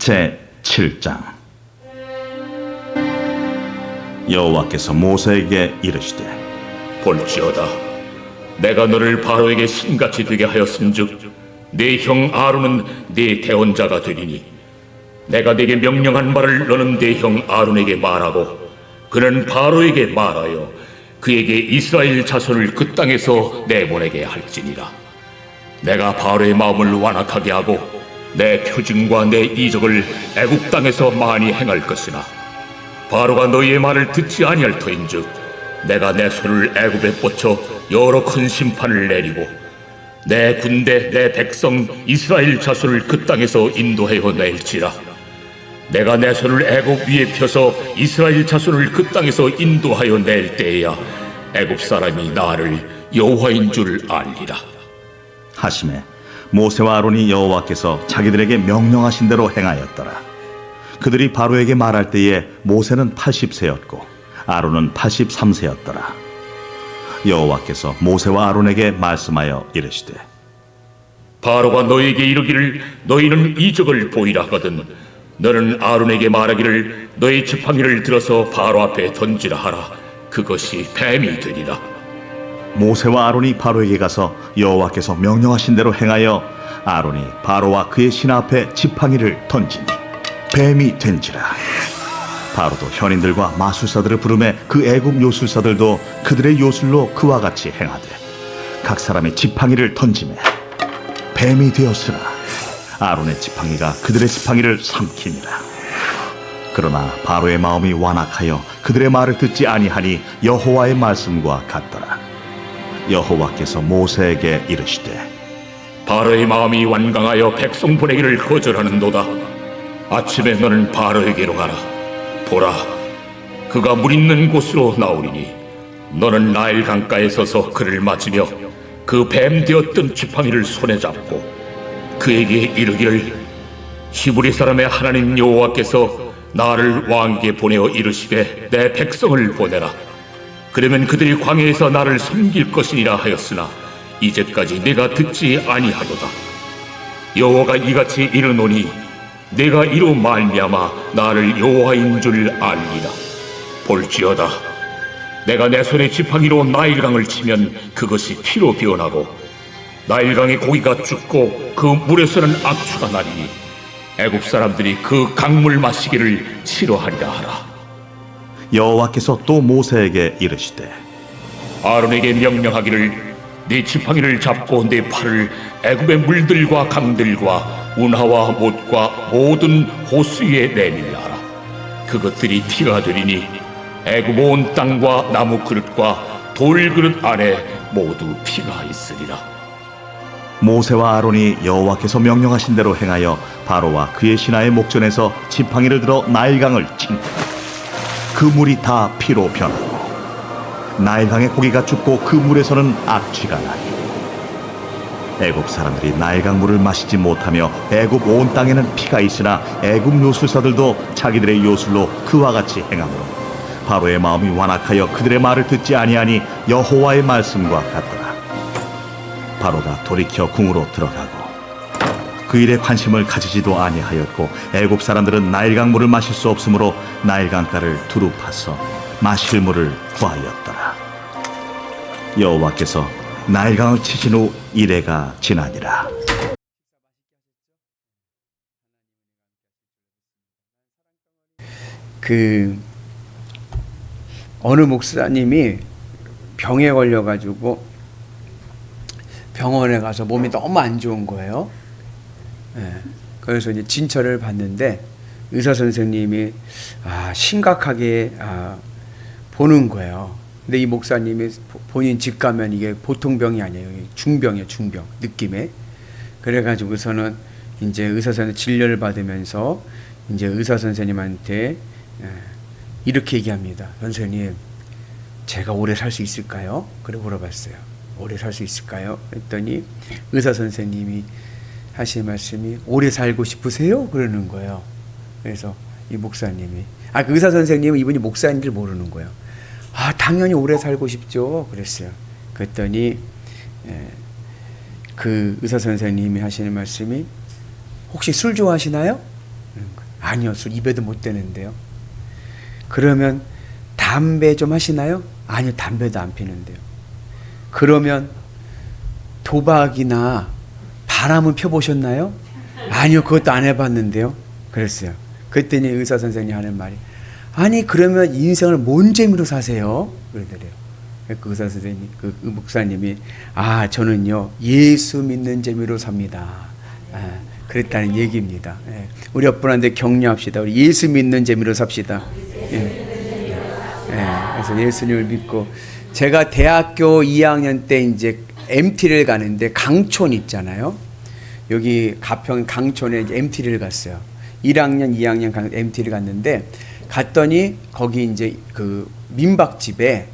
제7장. 여호와께서 모세에게 이르시되 볼지어다, 내가 너를 바로에게 신같이 되게 하였은즉 네 형 아론은 네 대언자가 되리니 내가 네게 명령한 말을 너는 네 형 아론에게 말하고 그는 바로에게 말하여 그에게 이스라엘 자손을 그 땅에서 내보내게 할지니라. 내가 바로의 마음을 완악하게 하고 내 표징과 내 이적을 애굽 땅에서 많이 행할 것이나 바로가 너희의 말을 듣지 아니할 터인즉 내가 내 손을 애굽에 뻗쳐 여러 큰 심판을 내리고 내 군대 내 백성 이스라엘 자손을 그 땅에서 인도하여 낼지라. 내가 내 손을 애굽 위에 펴서 이스라엘 자손을 그 땅에서 인도하여 낼 때에야 애굽 사람이 나를 여호와인 줄 알리라 하시매 모세와 아론이 여호와께서 자기들에게 명령하신 대로 행하였더라. 그들이 바로에게 말할 때에 모세는 80세였고 아론은 83세였더라. 여호와께서 모세와 아론에게 말씀하여 이르시되 바로가 너희에게 이르기를 너희는 이적을 보이라 하거든 너는 아론에게 말하기를 너희 지팡이를 들어서 바로 앞에 던지라 하라. 그것이 뱀이 되리라. 모세와 아론이 바로에게 가서 여호와께서 명령하신 대로 행하여 아론이 바로와 그의 신하 앞에 지팡이를 던지니 뱀이 된지라. 바로도 현인들과 마술사들을 부르매 그 애국 요술사들도 그들의 요술로 그와 같이 행하되 각 사람의 지팡이를 던지매 뱀이 되었으나 아론의 지팡이가 그들의 지팡이를 삼키니라. 그러나 바로의 마음이 완악하여 그들의 말을 듣지 아니하니 여호와의 말씀과 같더라. 여호와께서 모세에게 이르시되 바로의 마음이 완강하여 백성 보내기를 거절하는도다. 아침에 너는 바로에게로 가라. 보라, 그가 물 있는 곳으로 나오리니 너는 나일 강가에 서서 그를 맞으며 그 뱀 되었던 지팡이를 손에 잡고 그에게 이르기를 히브리 사람의 하나님 여호와께서 나를 왕에게 보내어 이르시되 내 백성을 보내라. 그러면 그들이 광야에서 나를 섬길 것이니라 하였으나 이제까지 내가 듣지 아니하도다. 여호와가 이같이 이르노니 내가 이로 말미암아 나를 여호와인 줄 알리라. 볼지어다, 내가 내 손에 지팡이로 나일강을 치면 그것이 피로 변하고 나일강의 고기가 죽고 그 물에서는 악취가 나리니 애굽 사람들이 그 강물 마시기를 싫어하리라 하라. 여호와께서 또 모세에게 이르시되 아론에게 명령하기를 네 지팡이를 잡고 네 팔을 애굽의 물들과 강들과 운하와 못과 모든 호수 위에 내밀라 하라. 그것들이 피가 되리니 애굽 온 땅과 나무 그릇과 돌 그릇 안에 모두 피가 있으리라. 모세와 아론이 여호와께서 명령하신 대로 행하여 바로와 그의 신하의 목전에서 지팡이를 들어 나일강을 친 그 물이 다 피로 변하고 나일강의 고기가 죽고 그 물에서는 악취가 나니 애굽 사람들이 나일강 물을 마시지 못하며 애굽 온 땅에는 피가 있으나 애굽 요술사들도 자기들의 요술로 그와 같이 행하므로 바로의 마음이 완악하여 그들의 말을 듣지 아니하니 여호와의 말씀과 같더라. 바로가 돌이켜 궁으로 들어가고 그 일에 관심을 가지지도 아니하였고 애굽 사람들은 나일강 물을 마실 수 없으므로 나일강가를 두루 파서 마실 물을 구하였더라. 여호와께서 나일강을 치신 후 이레가 지나니라. 어느 목사님이 병에 걸려가지고 병원에 가서 몸이 너무 안 좋은 거예요. 그래서 이제 진찰을 받는데 의사 선생님이 심각하게 보는 거예요. 근데 이 목사님이 본인 직감면 이게 보통 병이 아니에요. 중병이에요, 중병 느낌에. 그래가지고서는 이제 의사 선생님 진료를 받으면서 이제 의사 선생님한테 이렇게 얘기합니다. 선생님, 제가 오래 살 수 있을까요? 그래 물어봤어요. 오래 살 수 있을까요? 했더니 의사 선생님이 하신 말씀이 오래 살고 싶으세요? 그러는 거예요. 그래서 이 목사님이 그 의사 선생님은 이분이 목사인 줄 모르는 거예요. 당연히 오래 살고 싶죠. 그랬어요. 그랬더니 그 의사 선생님이 하시는 말씀이 혹시 술 좋아하시나요? 그러는 거예요. 아니요, 술 입에도 못 대는데요. 그러면 담배 좀 하시나요? 아니요, 담배도 안 피는데요. 그러면 도박이나 바람은 펴보셨나요? 아니요, 그것도 안 해봤는데요. 그랬어요. 그랬더니 의사 선생님이 하는 말이, 아니 그러면 인생을 뭔 재미로 사세요? 그러더래요. 그 의사 선생님, 그 목사님이, 아 저는요 예수 믿는 재미로 삽니다. 그랬다는 얘기입니다. 우리 옆분한테 격려합시다. 우리 예수 믿는 재미로 삽시다. 그래서 예수님을 믿고, 제가 대학교 2학년 때 이제 MT를 가는데 강촌 있잖아요. 여기 가평 강촌에 이제 MT를 갔어요. 1학년, 2학년 MT를 갔는데, 갔더니 거기 이제 그 민박집에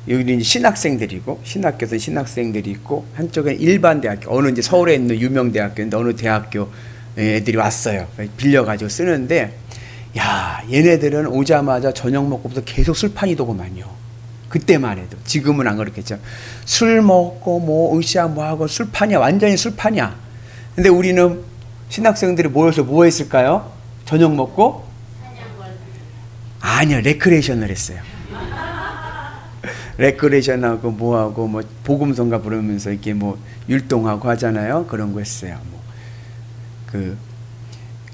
여기는 이제 신학생들이고, 신학교에서 신학생들이 있고, 한쪽에 일반 대학교, 어느 이제 서울에 있는 유명 대학교인데 어느 대학교 애들이 왔어요. 빌려가지고 쓰는데, 야 얘네들은 오자마자 저녁 먹고부터 계속 술판이더구만요. 그때만 해도. 지금은 안 그렇겠죠. 술 먹고 뭐 으쌰 뭐하고 술판이야. 완전히 술판이야. 근데 우리는 신학생들이 모여서 뭐 했을까요? 저녁 먹고? 아니요, 레크레이션을 했어요. 레크레이션하고 뭐하고 뭐 복음성가 부르면서 이렇게 뭐 율동하고 하잖아요. 그런 거 했어요. 뭐 그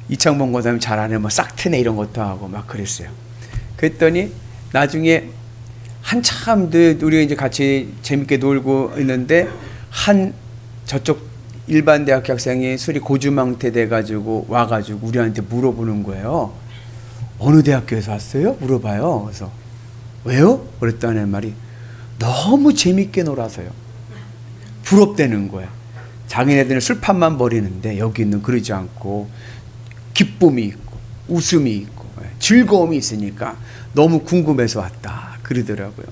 이창범 권사님 잘 아는 뭐 싹트네 이런 것도 하고 막 그랬어요. 그랬더니 나중에 한참 우리 이제 같이 재밌게 놀고 있는데, 한 저쪽 일반 대학교 학생이 술이 고주망태 돼가지고 와가지고 우리한테 물어보는 거예요. 어느 대학교에서 왔어요? 물어봐요. 그래서 왜요? 그랬다는 말이, 너무 재밌게 놀아서요. 부럽다는 거야. 자기네들은 술판만 버리는데 여기는 그러지 않고 기쁨이 있고 웃음이 있고 즐거움이 있으니까 너무 궁금해서 왔다 그러더라고요.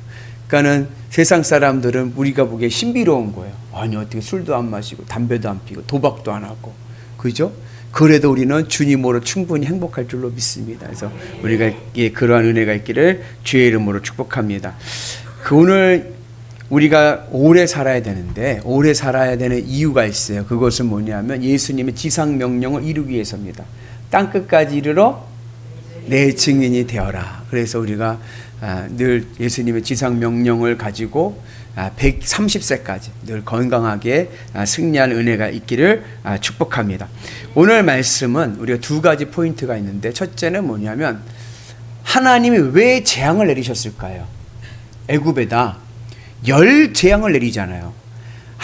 그러니까는 세상 사람들은 우리가 보기에 신비로운 거예요. 아니 어떻게 술도 안 마시고 담배도 안 피고 도박도 안 하고, 그죠? 그래도 우리는 주님으로 충분히 행복할 줄로 믿습니다. 그래서 우리가 그러한 은혜가 있기를 주의 이름으로 축복합니다. 오늘 우리가 오래 살아야 되는데, 오래 살아야 되는 이유가 있어요. 그것은 뭐냐면 예수님의 지상 명령을 이루기 위해서입니다. 땅끝까지 이르러 내 증인이 되어라. 그래서 우리가 늘 예수님의 지상 명령을 가지고 130세까지 늘 건강하게 승리할 은혜가 있기를 축복합니다. 오늘 말씀은 우리가 두 가지 포인트가 있는데, 첫째는 뭐냐면 하나님이 왜 재앙을 내리셨을까요? 애굽에다 10 재앙을 내리잖아요.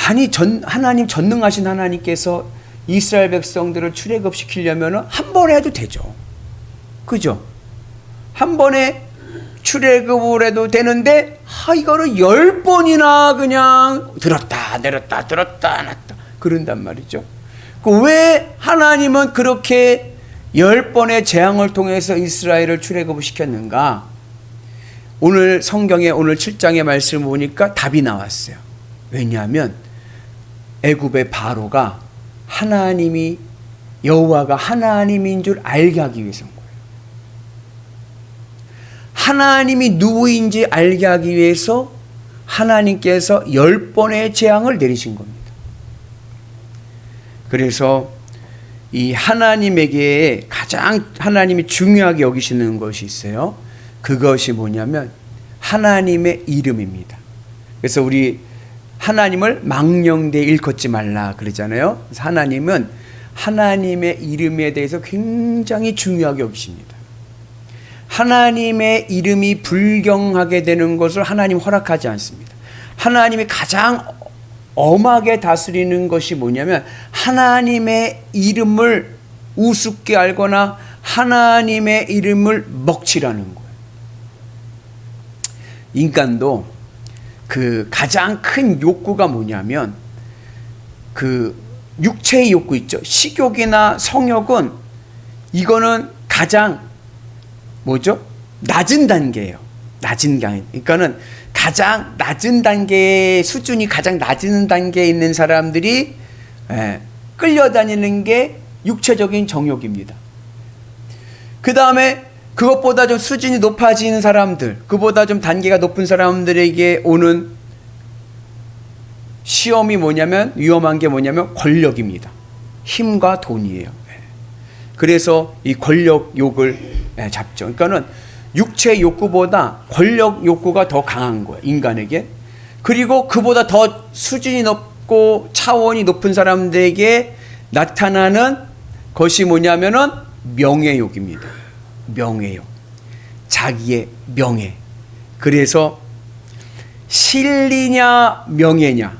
아니 하나님 전능하신 하나님께서 이스라엘 백성들을 출애굽시키려면 한 번에 해도 되죠. 그죠? 한 번에 출애굽을 해도 되는데 이거를 10번이나 그냥 들었다 내렸다 들었다 놨다 그런단 말이죠. 왜 하나님은 그렇게 10번의 재앙을 통해서 이스라엘을 출애굽을 시켰는가? 오늘 성경에 오늘 7장의 말씀을 보니까 답이 나왔어요. 왜냐하면 애굽의 바로가 하나님이 여호와가 하나님인 줄 알게 하기 위해서인 거예요. 하나님이 누구인지 알게 하기 위해서 하나님께서 10번의 재앙을 내리신 겁니다. 그래서 이 하나님에게 가장 하나님이 중요하게 여기시는 것이 있어요. 그것이 뭐냐면 하나님의 이름입니다. 그래서 우리 하나님을 망령되이 일컫지 말라 그러잖아요. 그래서 하나님은 하나님의 이름에 대해서 굉장히 중요하게 여기십니다. 하나님의 이름이 불경하게 되는 것을 하나님 허락하지 않습니다. 하나님이 가장 엄하게 다스리는 것이 뭐냐면 하나님의 이름을 우습게 알거나 하나님의 이름을 먹칠하는 거예요. 인간도 그 가장 큰 욕구가 뭐냐면 그 육체의 욕구 있죠. 식욕이나 성욕은 이거는 가장 뭐죠? 낮은 단계예요. 낮은 단계. 그러니까는 가장 낮은 단계의 수준이 가장 낮은 단계에 있는 사람들이 끌려다니는 게 육체적인 정욕입니다. 그 다음에 그것보다 좀 수준이 높아지는 사람들, 그보다 좀 단계가 높은 사람들에게 오는 시험이 뭐냐면, 위험한 게 뭐냐면 권력입니다. 힘과 돈이에요. 그래서 이 권력 욕을 잡죠. 그러니까는 육체 욕구보다 권력 욕구가 더 강한 거예요, 인간에게. 그리고 그보다 더 수준이 높고 차원이 높은 사람들에게 나타나는 것이 뭐냐면은 명예욕입니다. 명예욕. 자기의 명예. 그래서 실리냐 명예냐.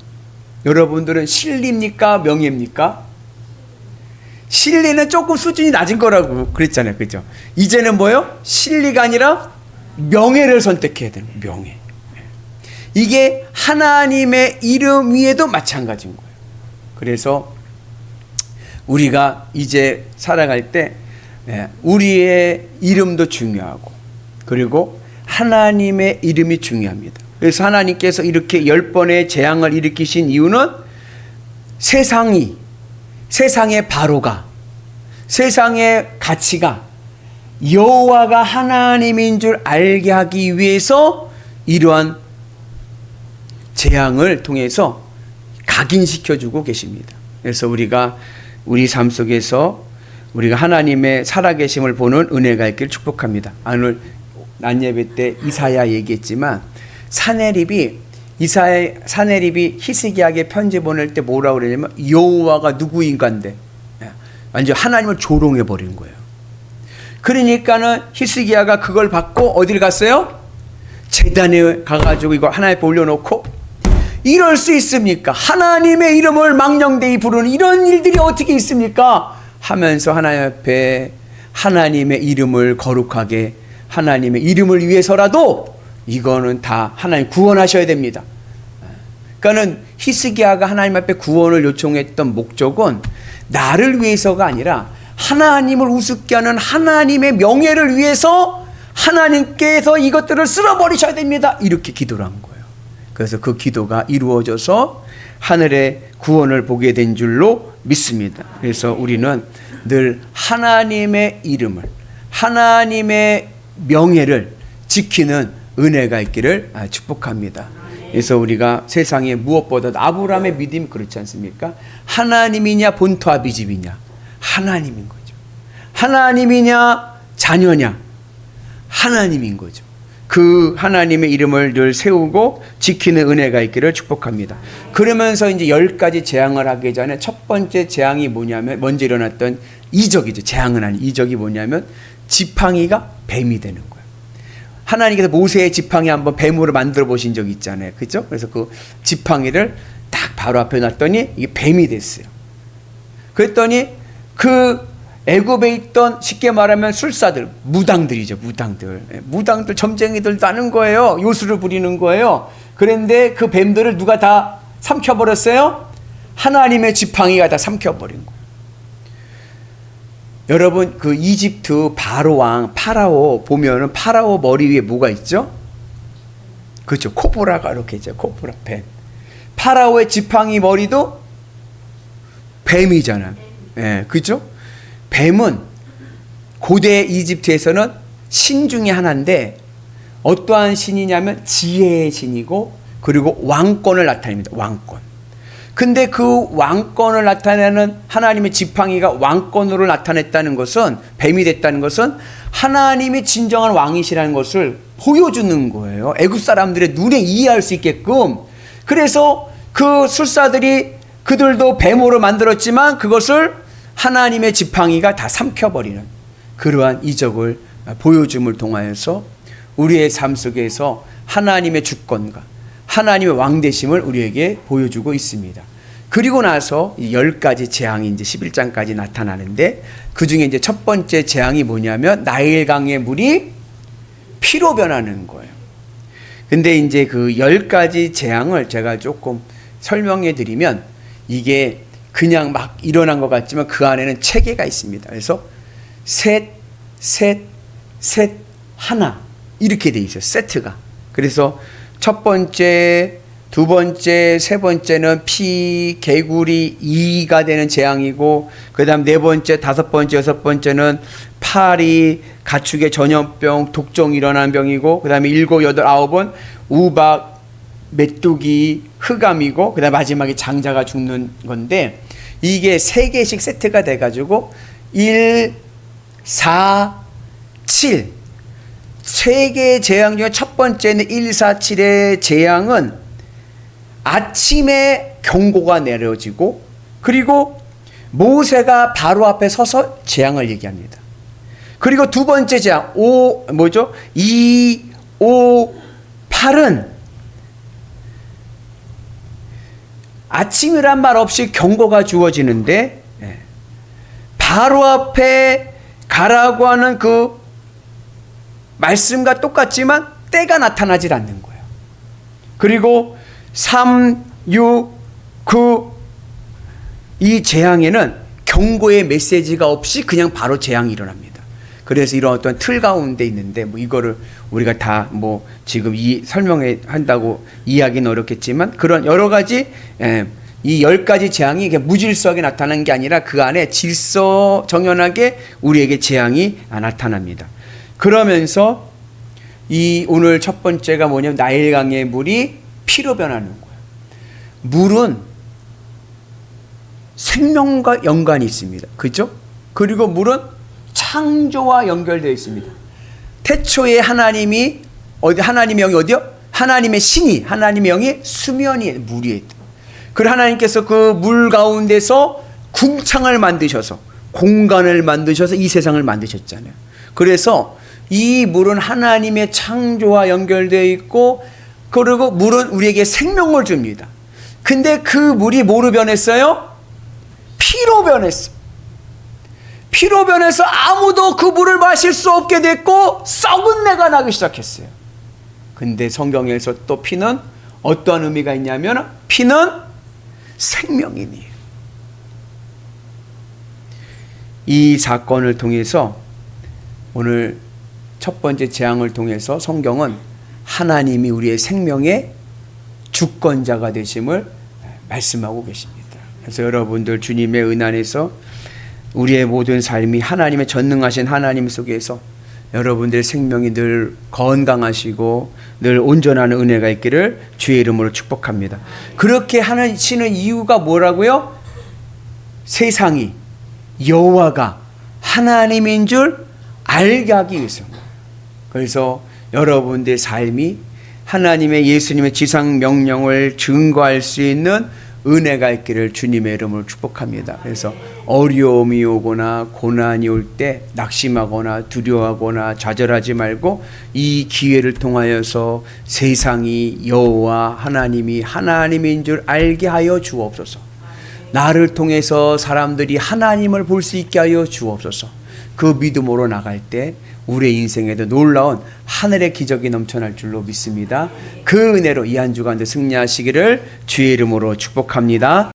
여러분들은 실리입니까 명예입니까? 실리는 조금 수준이 낮은 거라고 그랬잖아요. 그죠? 이제는 뭐예요? 실리가 아니라 명예를 선택해야 되는 거예요. 명예. 이게 하나님의 이름 위에도 마찬가지인 거예요. 그래서 우리가 이제 살아갈 때 우리의 이름도 중요하고 그리고 하나님의 이름이 중요합니다. 그래서 하나님께서 이렇게 10번의 재앙을 일으키신 이유는 세상의 바로가, 세상의 가치가 여호와가 하나님인 줄 알게 하기 위해서 이러한 재앙을 통해서 각인시켜주고 계십니다. 그래서 우리가 우리 삶 속에서 우리가 하나님의 살아계심을 보는 은혜가 있기를 축복합니다. 오늘 낮예배 때 이사야 얘기했지만 사내립이 히스기야에게 편지 보낼 때 뭐라고 그러냐면 여호와가 누구인가인데 완전 하나님을 조롱해 버린 거예요. 그러니까는 히스기야가 그걸 받고 어딜 갔어요? 제단에 가가지고 이거 하나님 앞에 올려놓고 이럴 수 있습니까? 하나님의 이름을 망령되이 부르는 이런 일들이 어떻게 있습니까? 하면서 하나님 앞에 하나님의 이름을 거룩하게 하나님의 이름을 위해서라도 이거는 다 하나님 구원하셔야 됩니다. 그러니까는 히스기야가 하나님 앞에 구원을 요청했던 목적은 나를 위해서가 아니라 하나님을 우습게 하는 하나님의 명예를 위해서 하나님께서 이것들을 쓸어버리셔야 됩니다. 이렇게 기도를 한 거예요. 그래서 그 기도가 이루어져서 하늘의 구원을 보게 된 줄로 믿습니다. 그래서 우리는 늘 하나님의 이름을, 하나님의 명예를 지키는 은혜가 있기를 축복합니다. 그래서 우리가 세상에 무엇보다도 아브라함의 믿음이 그렇지 않습니까? 하나님이냐 본토 아비집이냐? 하나님인 거죠. 하나님이냐 자녀냐? 하나님인 거죠. 그 하나님의 이름을 늘 세우고 지키는 은혜가 있기를 축복합니다. 그러면서 이제 10가지 재앙을 하기 전에 첫 번째 재앙이 뭐냐면 먼저 일어났던 이적이죠. 재앙은 아닌 이적이 뭐냐면 지팡이가 뱀이 되는 거예요. 하나님께서 모세의 지팡이 한번 뱀으로 만들어 보신 적 있잖아요. 그죠? 그래서 그 지팡이를 딱 바로 앞에 놨더니 이게 뱀이 됐어요. 그랬더니 그 애굽에 있던 쉽게 말하면 술사들, 무당들이죠. 무당들 점쟁이들도 하는 거예요. 요술을 부리는 거예요. 그런데 그 뱀들을 누가 다 삼켜버렸어요? 하나님의 지팡이가 다 삼켜버린 거예요. 여러분 그 이집트 바로왕 파라오 보면은 파라오 머리 위에 뭐가 있죠? 그렇죠. 코브라가 이렇게 있죠. 코브라 뱀. 파라오의 지팡이 머리도 뱀이잖아요. 예, 그렇죠? 뱀은 고대 이집트에서는 신 중에 하나인데 어떠한 신이냐면 지혜의 신이고 그리고 왕권을 나타냅니다. 왕권. 근데 그 왕권을 나타내는 하나님의 지팡이가 왕권으로 나타냈다는 것은 뱀이 됐다는 것은 하나님이 진정한 왕이시라는 것을 보여주는 거예요. 애굽 사람들의 눈에 이해할 수 있게끔. 그래서 그 술사들이 그들도 뱀으로 만들었지만 그것을 하나님의 지팡이가 다 삼켜버리는 그러한 이적을 보여줌을 통하여서 우리의 삶 속에서 하나님의 주권과 하나님의 왕되심을 우리에게 보여주고 있습니다. 그리고 나서 10가지 재앙이 이제 11장까지 나타나는데 그 중에 이제 첫 번째 재앙이 뭐냐면 나일강의 물이 피로 변하는 거예요. 근데 이제 그 10가지 재앙을 제가 조금 설명해 드리면 이게 그냥 막 일어난 것 같지만 그 안에는 체계가 있습니다. 그래서 셋, 하나 이렇게 돼 있어요. 세트가. 그래서 첫 번째, 두 번째, 세 번째는 피, 개구리, 이가 되는 재앙이고 그 다음 네 번째, 다섯 번째, 여섯 번째는 파리, 가축의 전염병, 독종 일어난 병이고 그 다음에 일곱, 여덟, 아홉은 우박, 메뚜기, 흑암이고 그 다음에 마지막에 장자가 죽는 건데 이게 세 개씩 세트가 돼가지고 1, 4, 7. 세 개의 재앙 중에 첫 번째는 1, 4, 7의 재앙은 아침에 경고가 내려지고 그리고 모세가 바로 앞에 서서 재앙을 얘기합니다. 그리고 두 번째 재앙 2, 5, 8은 아침이란 말 없이 경고가 주어지는데 바로 앞에 가라고 하는 그 말씀과 똑같지만 때가 나타나질 않는 거예요. 그리고 3, 6, 9 이 재앙에는 경고의 메시지가 없이 그냥 바로 재앙이 일어납니다. 그래서 이런 어떤 틀 가운데 있는데 뭐 이거를 우리가 다 뭐 지금 설명해 한다고 이해하기는 어렵겠지만 그런 여러 가지 이 10가지 재앙이 무질서하게 나타나는 게 아니라 그 안에 질서 정연하게 우리에게 재앙이 나타납니다. 그러면서 이 오늘 첫 번째가 뭐냐면 나일강의 물이 피로 변하는 거예요. 물은 생명과 연관이 있습니다. 그죠? 그리고 물은 창조와 연결되어 있습니다. 태초에 하나님의 영이 어디요? 하나님의 신이, 하나님의 영이 수면이 물이 있다. 그리고 하나님께서 그 물 가운데서 궁창을 만드셔서 공간을 만드셔서 이 세상을 만드셨잖아요. 그래서 이 물은 하나님의 창조와 연결되어 있고 그리고 물은 우리에게 생명을 줍니다. 근데 그 물이 뭐로 변했어요? 피로 변했어요. 피로 변해서 아무도 그 물을 마실 수 없게 됐고 썩은 내가 나기 시작했어요. 근데 성경에서 또 피는 어떠한 의미가 있냐면 피는 생명이니. 이 사건을 통해서 오늘 첫 번째 재앙을 통해서 성경은 하나님이 우리의 생명의 주권자가 되심을 말씀하고 계십니다. 그래서 여러분들 주님의 은혜 안에서 우리의 모든 삶이 하나님의 전능하신 하나님 속에서 여러분들의 생명이 늘 건강하시고 늘 온전한 은혜가 있기를 주의 이름으로 축복합니다. 그렇게 하시는 이유가 뭐라고요? 세상이 여호와가 하나님인 줄 알게 하기 위해서입니다. 그래서 여러분들의 삶이 하나님의 예수님의 지상 명령을 증거할 수 있는 은혜가 있기를 주님의 이름으로 축복합니다. 그래서 어려움이 오거나 고난이 올 때 낙심하거나 두려워하거나 좌절하지 말고 이 기회를 통하여서 세상이 여호와 하나님이 하나님인 줄 알게 하여 주옵소서. 나를 통해서 사람들이 하나님을 볼 수 있게 하여 주옵소서. 그 믿음으로 나갈 때 우리의 인생에도 놀라운 하늘의 기적이 넘쳐날 줄로 믿습니다. 그 은혜로 이 한 주간도 승리하시기를 주의 이름으로 축복합니다.